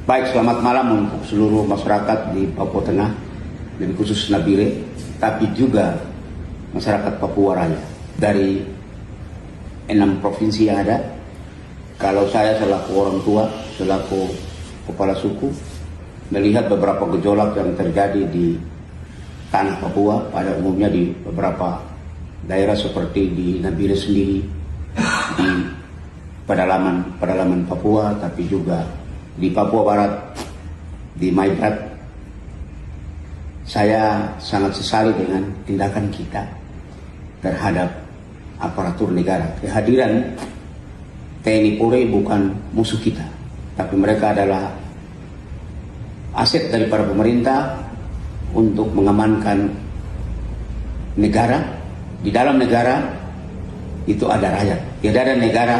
Baik, selamat malam untuk seluruh masyarakat di Papua Tengah dan khusus Nabire, tapi juga masyarakat Papua Raya dari 6 provinsi yang ada. Kalau saya selaku orang tua, selaku kepala suku, melihat beberapa gejolak yang terjadi di tanah Papua, pada umumnya di beberapa daerah seperti di Nabire sendiri, di pedalaman Papua, tapi juga di Papua Barat, di Maibrat. Saya sangat sesali dengan tindakan kita terhadap aparatur negara. Kehadiran TNI Polri bukan musuh kita, tapi mereka adalah aset daripada pemerintah untuk mengamankan negara. Di dalam negara itu ada rakyat, tidak ada negara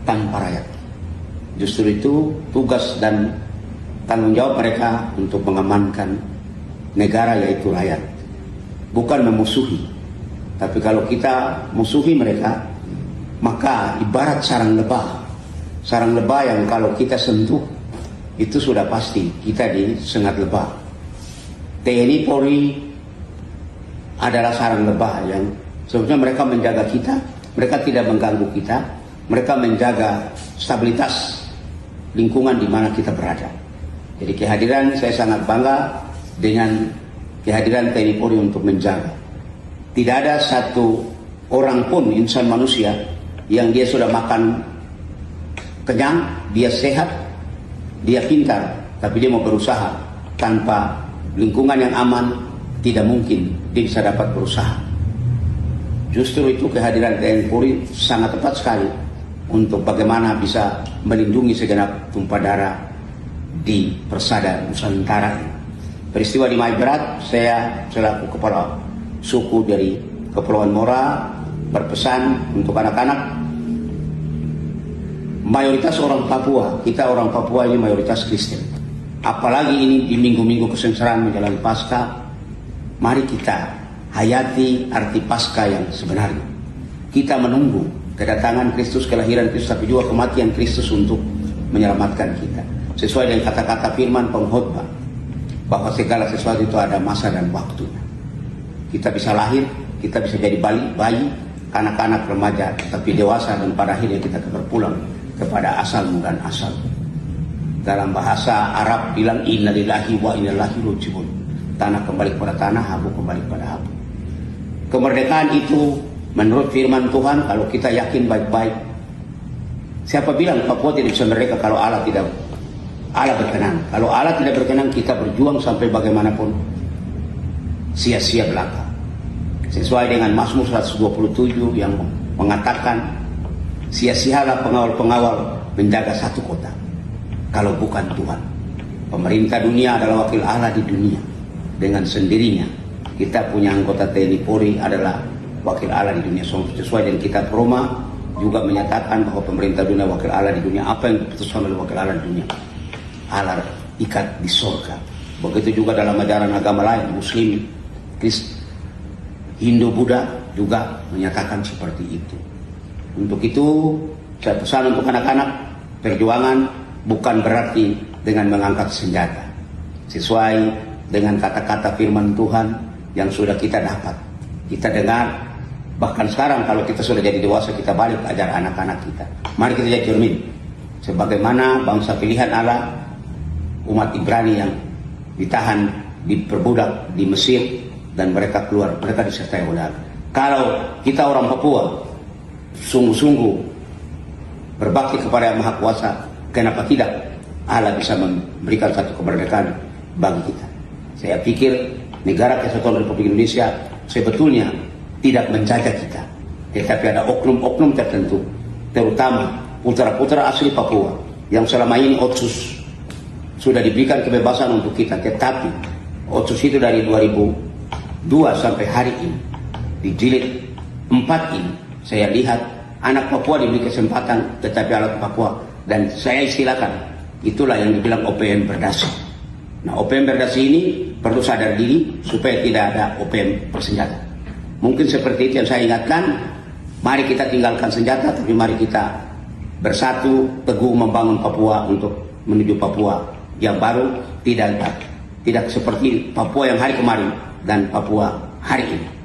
tanpa rakyat. Justru itu tugas dan tanggung jawab mereka untuk mengamankan negara, yaitu rakyat, bukan memusuhi. Tapi kalau kita musuhi mereka, maka ibarat sarang lebah. Sarang lebah yang kalau kita sentuh, itu sudah pasti kita disengat lebah. TNI Polri adalah sarang lebah yang sebenarnya mereka menjaga kita, mereka tidak mengganggu kita, mereka menjaga stabilitas lingkungan di mana kita berada. Jadi kehadiran, saya sangat bangga dengan kehadiran TNI Polri untuk menjaga. Tidak ada satu orang pun, insan manusia, yang dia sudah makan kenyang, dia sehat, dia pintar, tapi dia mau berusaha tanpa lingkungan yang aman, tidak mungkin dia bisa dapat berusaha. Justru itu kehadiran TNI Polri sangat tepat sekali untuk bagaimana bisa melindungi segenap tumpah darah di persada Nusantara. Peristiwa di Maibrat, saya selaku kepala suku dari Kepulauan Mora berpesan untuk anak-anak. Mayoritas orang Papua, kita orang Papua ini mayoritas Kristen. Apalagi ini di minggu-minggu kesengsaraan menjalani Paskah, mari kita hayati arti Paskah yang sebenarnya. Kita menunggu kedatangan Kristus, kelahiran Kristus, tapi juga kematian Kristus untuk menyelamatkan kita. Sesuai dengan kata-kata firman pengkhotbah, bahwa segala sesuatu itu ada masa dan waktunya. Kita bisa lahir, kita bisa jadi bayi, anak-anak, remaja, tapi dewasa, dan pada akhirnya kita berpulang kepada asalmu dan asalmu. Dalam bahasa Arab bilang, inna lillahi wa inna ilaihi raji'un. Tanah kembali kepada tanah, habu kembali kepada habu. Kemerdekaan itu menurut firman Tuhan, kalau kita yakin baik-baik, siapa bilang Papua tidak bisa merdeka kalau Allah berkenan? Kalau Allah tidak berkenan, kita berjuang sampai bagaimanapun sia-sia belaka. Sesuai dengan Mazmur 127 yang mengatakan, sia-sialah pengawal-pengawal menjaga satu kota kalau bukan Tuhan. Pemerintah dunia adalah wakil Allah di dunia. Dengan sendirinya kita punya anggota TNI Polri adalah wakil Allah di dunia. Sesuai dengan kitab Roma juga menyatakan bahwa pemerintah dunia wakil Allah di dunia. Apa yang diputuskan oleh wakil Allah di dunia, Allah ikat di surga. Begitu juga dalam ajaran agama lain, Muslim, Kristen, Hindu, Buddha juga menyatakan seperti itu. Untuk itu saya pesan untuk anak-anak, perjuangan bukan berarti dengan mengangkat senjata. Sesuai dengan kata-kata firman Tuhan yang sudah kita dapat, kita dengar. Bahkan sekarang kalau kita sudah jadi dewasa, kita balik ajar anak-anak kita. Mari kita jadi cermin. Sebagaimana bangsa pilihan Allah, umat Ibrani yang ditahan, diperbudak di Mesir, dan mereka keluar, mereka disertai oleh Allah. Kalau kita orang Papua sungguh-sungguh berbakti kepada Yang Maha Kuasa, kenapa tidak Allah bisa memberikan satu kemerdekaan bagi kita? Saya pikir negara Kesatuan Republik Indonesia sebetulnya tidak menjajah kita, tetapi ada oknum-oknum tertentu, terutama putra-putra asli Papua yang selama ini Otsus sudah diberikan kebebasan untuk kita. Tetapi Otsus itu dari 2002 sampai hari ini, di jilid 4 ini saya lihat anak Papua diberi kesempatan, tetapi anak Papua, dan saya istilahkan itulah yang dibilang OPM berdasi. Nah, OPM berdasi ini perlu sadar diri supaya tidak ada OPM bersenjata. Mungkin seperti itu yang saya ingatkan. Mari kita tinggalkan senjata, tapi mari kita bersatu teguh membangun Papua untuk menuju Papua yang baru, tidak seperti Papua yang hari kemarin dan Papua hari ini.